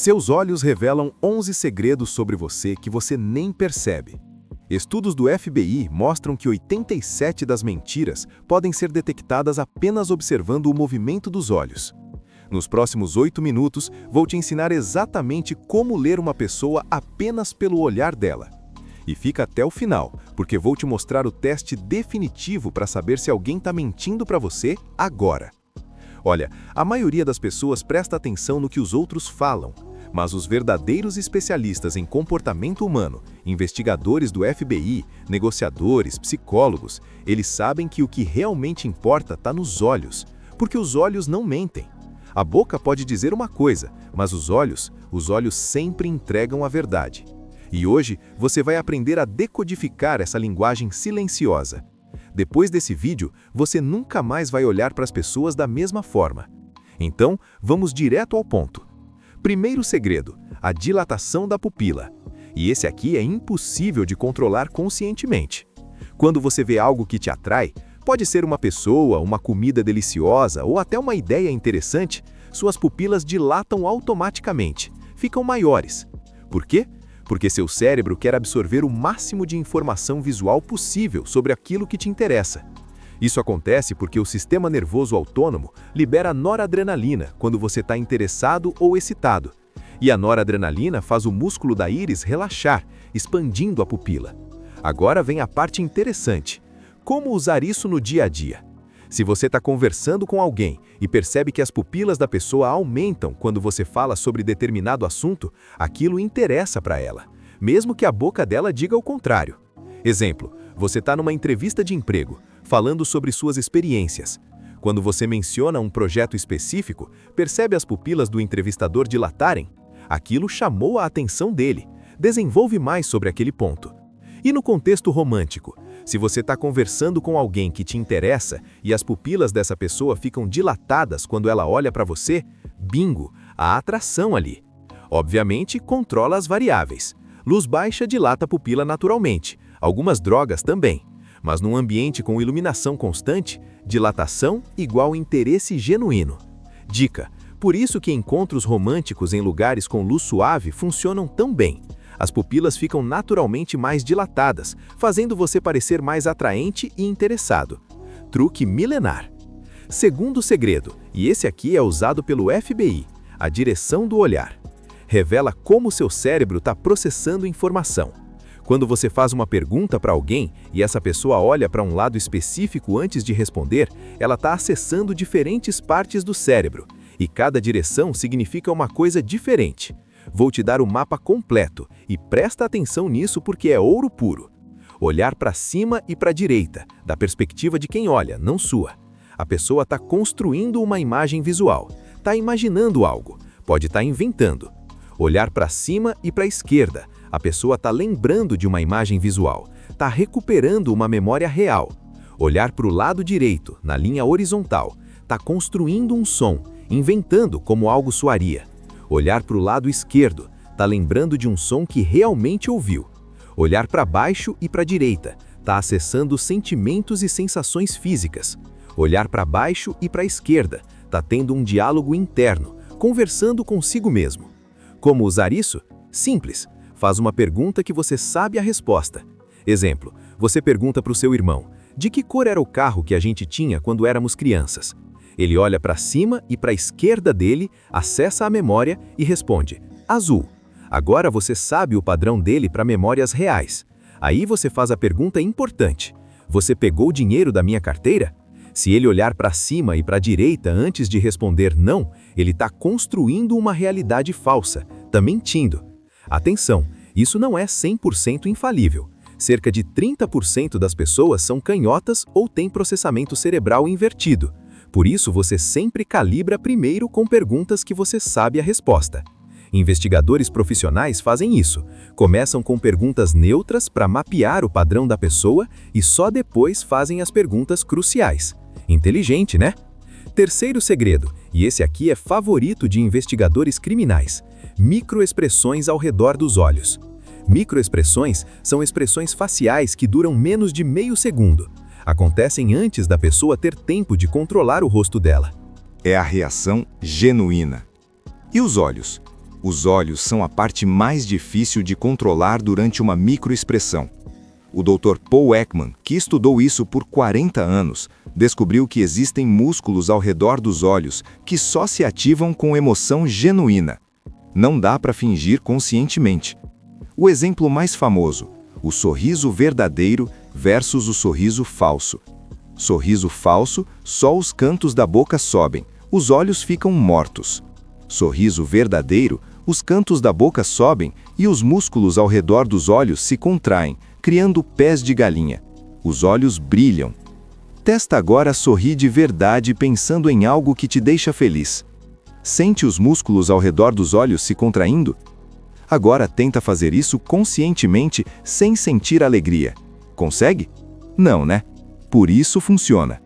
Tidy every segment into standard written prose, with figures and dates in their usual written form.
Seus olhos revelam 11 segredos sobre você que você nem percebe. Estudos do FBI mostram que 87 das mentiras podem ser detectadas apenas observando o movimento dos olhos. Nos próximos 8 minutos, vou te ensinar exatamente como ler uma pessoa apenas pelo olhar dela. E fica até o final, porque vou te mostrar o teste definitivo para saber se alguém está mentindo para você agora. Olha, a maioria das pessoas presta atenção no que os outros falam, mas os verdadeiros especialistas em comportamento humano, investigadores do FBI, negociadores, psicólogos, eles sabem que o que realmente importa está nos olhos, porque os olhos não mentem. A boca pode dizer uma coisa, mas os olhos sempre entregam a verdade. E hoje você vai aprender a decodificar essa linguagem silenciosa. Depois desse vídeo, você nunca mais vai olhar para as pessoas da mesma forma. Então, vamos direto ao ponto. Primeiro segredo, a dilatação da pupila. E esse aqui é impossível de controlar conscientemente. Quando você vê algo que te atrai, pode ser uma pessoa, uma comida deliciosa ou até uma ideia interessante, suas pupilas dilatam automaticamente, ficam maiores. Por quê? Porque seu cérebro quer absorver o máximo de informação visual possível sobre aquilo que te interessa. Isso acontece porque o sistema nervoso autônomo libera noradrenalina quando você está interessado ou excitado. E a noradrenalina faz o músculo da íris relaxar, expandindo a pupila. Agora vem a parte interessante. Como usar isso no dia a dia? Se você está conversando com alguém e percebe que as pupilas da pessoa aumentam quando você fala sobre determinado assunto, aquilo interessa para ela, mesmo que a boca dela diga o contrário. Exemplo, você está numa entrevista de emprego, falando sobre suas experiências. Quando você menciona um projeto específico, percebe as pupilas do entrevistador dilatarem? Aquilo chamou a atenção dele. Desenvolve mais sobre aquele ponto. E no contexto romântico, se você está conversando com alguém que te interessa e as pupilas dessa pessoa ficam dilatadas quando ela olha para você, bingo, há atração ali. Obviamente, controla as variáveis. Luz baixa dilata a pupila naturalmente, algumas drogas também. Mas num ambiente com iluminação constante, dilatação igual interesse genuíno. Dica: por isso que encontros românticos em lugares com luz suave funcionam tão bem. As pupilas ficam naturalmente mais dilatadas, fazendo você parecer mais atraente e interessado. Truque milenar. Segundo segredo, e esse aqui é usado pelo FBI, a direção do olhar. Revela como seu cérebro está processando informação. Quando você faz uma pergunta para alguém e essa pessoa olha para um lado específico antes de responder, ela está acessando diferentes partes do cérebro, e cada direção significa uma coisa diferente. Vou te dar o mapa completo e presta atenção nisso porque é ouro puro. Olhar para cima e para a direita, da perspectiva de quem olha, não sua. A pessoa está construindo uma imagem visual, está imaginando algo, pode estar inventando. Olhar para cima e para a esquerda, a pessoa está lembrando de uma imagem visual, está recuperando uma memória real. Olhar para o lado direito, na linha horizontal, está construindo um som, inventando como algo soaria. Olhar para o lado esquerdo, está lembrando de um som que realmente ouviu. Olhar para baixo e para a direita, está acessando sentimentos e sensações físicas. Olhar para baixo e para a esquerda, está tendo um diálogo interno, conversando consigo mesmo. Como usar isso? Simples. Faz uma pergunta que você sabe a resposta. Exemplo, você pergunta para o seu irmão, de que cor era o carro que a gente tinha quando éramos crianças? Ele olha para cima e para a esquerda dele, acessa a memória e responde, azul. Agora você sabe o padrão dele para memórias reais. Aí você faz a pergunta importante. Você pegou o dinheiro da minha carteira? Se ele olhar para cima e para a direita antes de responder não, ele está construindo uma realidade falsa, está mentindo. Atenção, isso não é 100% infalível. Cerca de 30% das pessoas são canhotas ou têm processamento cerebral invertido. Por isso, você sempre calibra primeiro com perguntas que você sabe a resposta. Investigadores profissionais fazem isso. Começam com perguntas neutras para mapear o padrão da pessoa e só depois fazem as perguntas cruciais. Inteligente, né? Terceiro segredo, e esse aqui é favorito de investigadores criminais: microexpressões ao redor dos olhos. Microexpressões são expressões faciais que duram menos de meio segundo. Acontecem antes da pessoa ter tempo de controlar o rosto dela. É a reação genuína. E os olhos? Os olhos são a parte mais difícil de controlar durante uma microexpressão. O Dr. Paul Ekman, que estudou isso por 40 anos, descobriu que existem músculos ao redor dos olhos que só se ativam com emoção genuína. Não dá para fingir conscientemente. O exemplo mais famoso: o sorriso verdadeiro versus o sorriso falso. Sorriso falso, só os cantos da boca sobem, os olhos ficam mortos. Sorriso verdadeiro, os cantos da boca sobem e os músculos ao redor dos olhos se contraem, criando pés de galinha. Os olhos brilham. Testa agora sorrir de verdade pensando em algo que te deixa feliz. Sente os músculos ao redor dos olhos se contraindo? Agora tenta fazer isso conscientemente sem sentir alegria. Consegue? Não, né? Por isso funciona.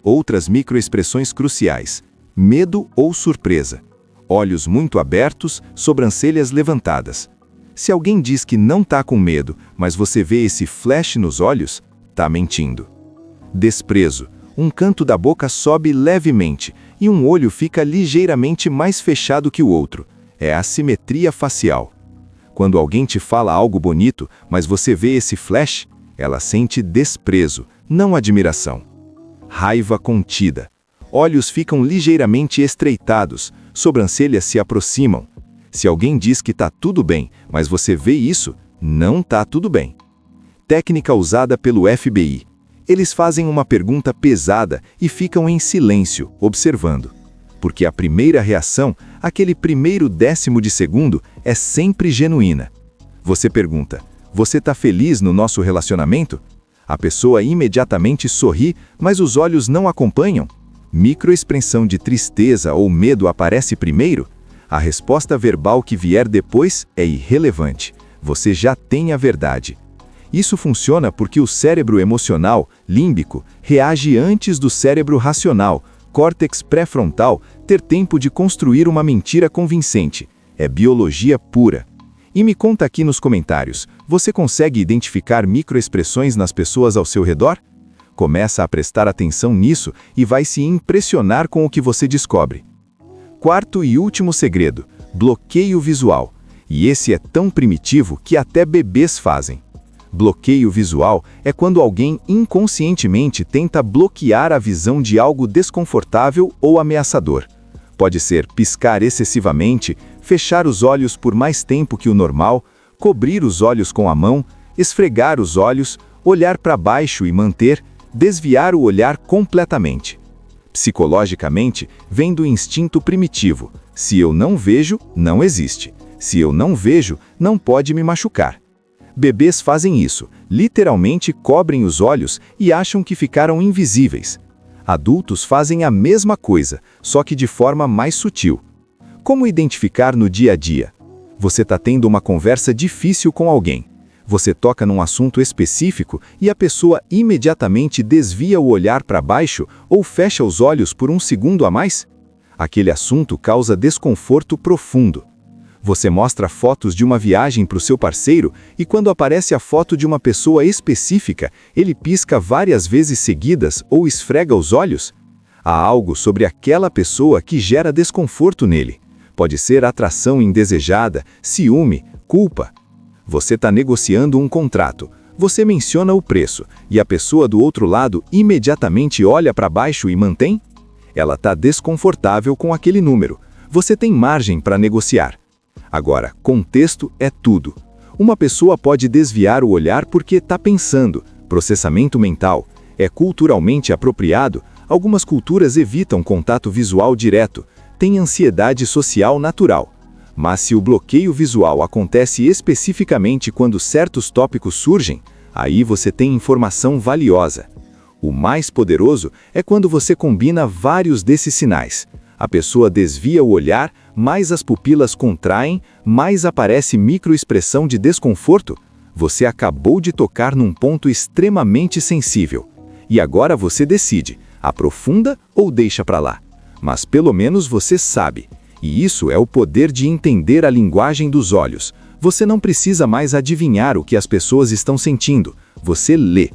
Outras microexpressões cruciais: medo ou surpresa. Olhos muito abertos, sobrancelhas levantadas. Se alguém diz que não está com medo, mas você vê esse flash nos olhos, está mentindo. Desprezo. Um canto da boca sobe levemente e um olho fica ligeiramente mais fechado que o outro. É assimetria facial. Quando alguém te fala algo bonito, mas você vê esse flash, ela sente desprezo, não admiração. Raiva contida. Olhos ficam ligeiramente estreitados, sobrancelhas se aproximam. Se alguém diz que está tudo bem, mas você vê isso, não está tudo bem. Técnica usada pelo FBI. Eles fazem uma pergunta pesada e ficam em silêncio, observando. Porque a primeira reação, aquele primeiro décimo de segundo, é sempre genuína. Você pergunta: você está feliz no nosso relacionamento? A pessoa imediatamente sorri, mas os olhos não acompanham. Microexpressão de tristeza ou medo aparece primeiro? A resposta verbal que vier depois é irrelevante. Você já tem a verdade. Isso funciona porque o cérebro emocional, límbico, reage antes do cérebro racional, córtex pré-frontal, ter tempo de construir uma mentira convincente. É biologia pura. E me conta aqui nos comentários, você consegue identificar microexpressões nas pessoas ao seu redor? Começa a prestar atenção nisso e vai se impressionar com o que você descobre. Quarto e último segredo: bloqueio visual. E esse é tão primitivo que até bebês fazem. Bloqueio visual é quando alguém inconscientemente tenta bloquear a visão de algo desconfortável ou ameaçador. Pode ser piscar excessivamente, fechar os olhos por mais tempo que o normal, cobrir os olhos com a mão, esfregar os olhos, olhar para baixo e manter, desviar o olhar completamente. Psicologicamente, vem do instinto primitivo: se eu não vejo, não existe. Se eu não vejo, não pode me machucar. Bebês fazem isso, literalmente cobrem os olhos e acham que ficaram invisíveis. Adultos fazem a mesma coisa, só que de forma mais sutil. Como identificar no dia a dia? Você está tendo uma conversa difícil com alguém. Você toca num assunto específico e a pessoa imediatamente desvia o olhar para baixo ou fecha os olhos por um segundo a mais? Aquele assunto causa desconforto profundo. Você mostra fotos de uma viagem para o seu parceiro e quando aparece a foto de uma pessoa específica, ele pisca várias vezes seguidas ou esfrega os olhos? Há algo sobre aquela pessoa que gera desconforto nele. Pode ser atração indesejada, ciúme, culpa. Você está negociando um contrato. Você menciona o preço e a pessoa do outro lado imediatamente olha para baixo e mantém? Ela está desconfortável com aquele número. Você tem margem para negociar. Agora, contexto é tudo. Uma pessoa pode desviar o olhar porque está pensando. Processamento mental. É culturalmente apropriado. Algumas culturas evitam contato visual direto. Tem ansiedade social natural. Mas se o bloqueio visual acontece especificamente quando certos tópicos surgem, aí você tem informação valiosa. O mais poderoso é quando você combina vários desses sinais. A pessoa desvia o olhar, mais as pupilas contraem, mais aparece microexpressão de desconforto. Você acabou de tocar num ponto extremamente sensível. E agora você decide, aprofunda ou deixa para lá. Mas pelo menos você sabe. E isso é o poder de entender a linguagem dos olhos. Você não precisa mais adivinhar o que as pessoas estão sentindo. Você lê.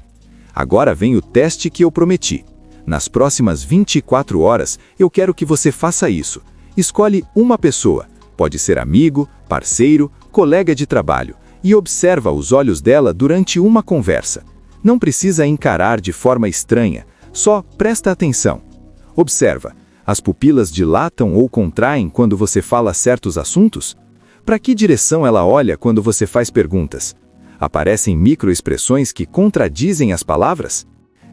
Agora vem o teste que eu prometi. Nas próximas 24 horas, eu quero que você faça isso. Escolhe uma pessoa. Pode ser amigo, parceiro, colega de trabalho, e observa os olhos dela durante uma conversa. Não precisa encarar de forma estranha, só presta atenção. Observa, as pupilas dilatam ou contraem quando você fala certos assuntos? Para que direção ela olha quando você faz perguntas? Aparecem microexpressões que contradizem as palavras?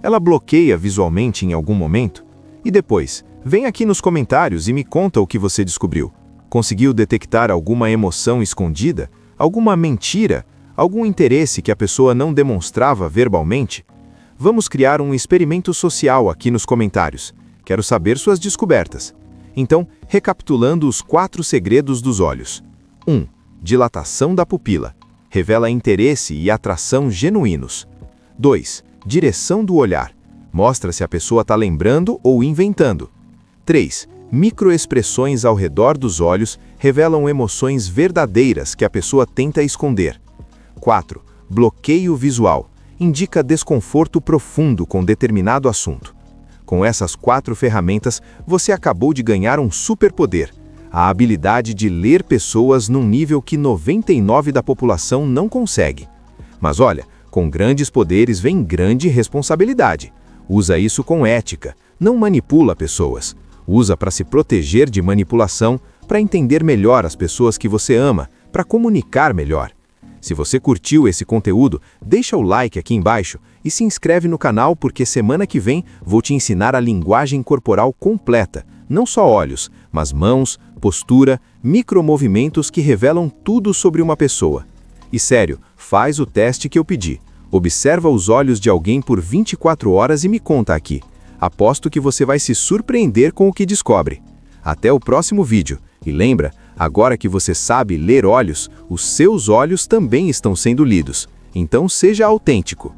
Ela bloqueia visualmente em algum momento? E depois, vem aqui nos comentários e me conta o que você descobriu. Conseguiu detectar alguma emoção escondida? Alguma mentira? Algum interesse que a pessoa não demonstrava verbalmente? Vamos criar um experimento social aqui nos comentários. Quero saber suas descobertas. Então, recapitulando os 4 segredos dos olhos. 1. Dilatação da pupila. Revela interesse e atração genuínos. 2. Direção do olhar. Mostra se a pessoa está lembrando ou inventando. 3. Microexpressões ao redor dos olhos revelam emoções verdadeiras que a pessoa tenta esconder. 4. Bloqueio visual. Indica desconforto profundo com determinado assunto. Com essas 4 ferramentas, você acabou de ganhar um superpoder: a habilidade de ler pessoas num nível que 99% da população não consegue. Mas olha, com grandes poderes vem grande responsabilidade. Usa isso com ética, não manipula pessoas. Usa para se proteger de manipulação, para entender melhor as pessoas que você ama, para comunicar melhor. Se você curtiu esse conteúdo, deixa o like aqui embaixo e se inscreve no canal porque semana que vem vou te ensinar a linguagem corporal completa, não só olhos, mas mãos, postura, micromovimentos que revelam tudo sobre uma pessoa. E sério, faz o teste que eu pedi. Observa os olhos de alguém por 24 horas e me conta aqui. Aposto que você vai se surpreender com o que descobre. Até o próximo vídeo. E lembra, agora que você sabe ler olhos, os seus olhos também estão sendo lidos. Então seja autêntico.